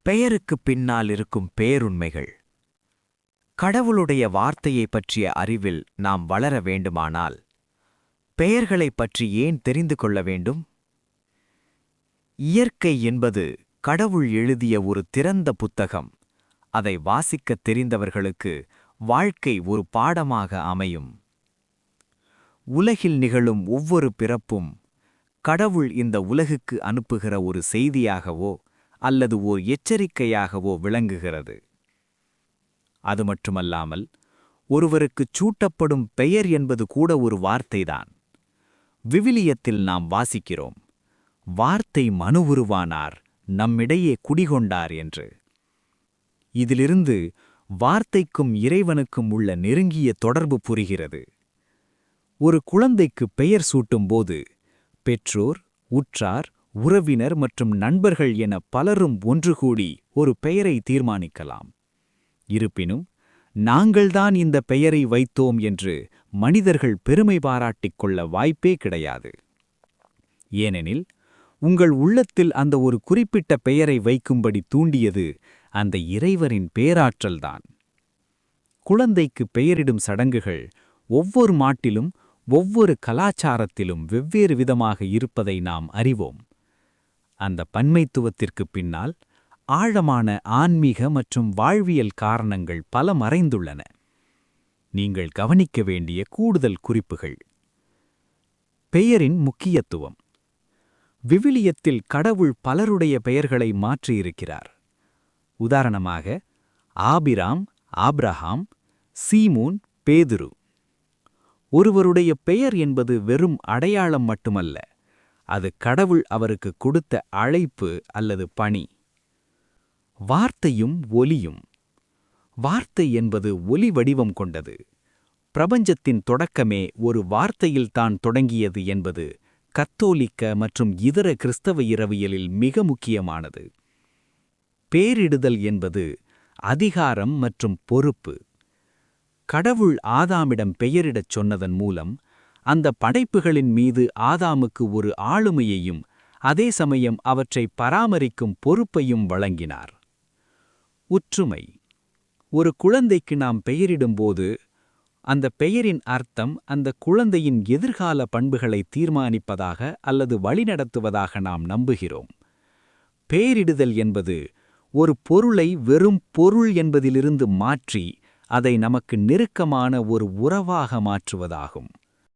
பெயருக்குப் பின்னால் இருக்கும் பேருண்மைகள். கடவுளுடைய வார்த்தையைப் பற்றிய அறிவில் நாம் வளர வேண்டுமானால் பெயர்களைப் பற்றி ஏன் தெரிந்து கொள்ள வேண்டும்? இயற்கை என்பது கடவுள் எழுதிய ஒரு திறந்த புத்தகம். அதை வாசிக்கத் தெரிந்தவர்களுக்கு வாழ்க்கை ஒரு பாடமாக அமையும். உலகில் நிகழும் ஒவ்வொரு பிறப்பும் கடவுள் இந்த உலகுக்கு அனுப்புகிற ஒரு செய்தியாகவோ அல்லது ஓர் எச்சரிக்கையாகவோ விளங்குகிறது. அது மட்டுமல்லாமல் ஒருவருக்குச் சூட்டப்படும் பெயர் என்பது கூட ஒரு வார்த்தைதான். விவிலியத்தில் நாம் வாசிக்கிறோம், வார்த்தை மனு உருவானார், நம்மிடையே குடிகொண்டார் என்று. இதிலிருந்து வார்த்தைக்கும் இறைவனுக்கும் உள்ள நெருங்கிய தொடர்பு புரிகிறது. ஒரு குழந்தைக்கு பெயர் சூட்டும்போது பெற்றோர், உற்றார், உறவினர் மற்றும் நண்பர்கள் என பலரும் ஒன்று கூடி ஒரு பெயரை தீர்மானிக்கலாம். இருப்பினும் நாங்கள்தான் இந்த பெயரை வைத்தோம் என்று மனிதர்கள் பெருமை பாராட்டிக் கொள்ள வாய்ப்பே கிடையாது. ஏனெனில் உங்கள் உள்ளத்தில் அந்த ஒரு குறிப்பிட்ட பெயரை வைக்கும்படி தூண்டியது அந்த இறைவரின் பேராற்றல்தான். குழந்தைக்கு பெயரிடும் சடங்குகள் ஒவ்வொரு நாட்டிலும் ஒவ்வொரு கலாச்சாரத்திலும் வெவ்வேறு விதமாக இருப்பதை நாம் அறிவோம். அந்த பன்மைத்துவத்திற்குப் பின்னால் ஆழமான ஆன்மீக மற்றும் வாழ்வியல் காரணங்கள் பல மறைந்துள்ளன. நீங்கள் கவனிக்க வேண்டிய கூடுதல் குறிப்புகள். பெயரின் முக்கியத்துவம். விவிலியத்தில் கடவுள் பலருடைய பெயர்களை மாற்றியிருக்கிறார். உதாரணமாக ஆபிராம், ஆப்ரஹாம், சீமோன், பேதுரு. ஒருவருடைய பெயர் என்பது வெறும் அடையாளம் மட்டுமல்ல, அது கடவுள் அவருக்கு கொடுத்த அழைப்பு அல்லது பணி. வார்த்தையும் ஒலியும். வார்த்தை என்பது ஒலி வடிவம் கொண்டது. பிரபஞ்சத்தின் தொடக்கமே ஒரு வார்த்தையில்தான் தொடங்கியது என்பது கத்தோலிக்க மற்றும் இதர கிறிஸ்தவ இரவியலில் மிக முக்கியமானது. பேரிடுதல் என்பது அதிகாரம் மற்றும் பொறுப்பு. கடவுள் ஆதாமிடம் பெயரிடச் சொன்னதன் மூலம் அந்த படைப்புகளின் மீது ஆதாமுக்கு ஒரு ஆளுமையையும் அதே சமயம் அவற்றை பராமரிக்கும் பொறுப்பையும் வழங்கினார். ஒற்றுமை. ஒரு குழந்தைக்கு நாம் பெயரிடும்போது அந்த பெயரின் அர்த்தம் அந்த குழந்தையின் எதிர்கால பண்புகளை தீர்மானிப்பதாக அல்லது வழிநடத்துவதாக நாம் நம்புகிறோம். பெயரிடுதல் என்பது ஒரு பொருளை வெறும் பொருள் என்பதிலிருந்து மாற்றி அதை நமக்கு நெருக்கமான ஒரு உறவாக மாற்றுவதாகும்.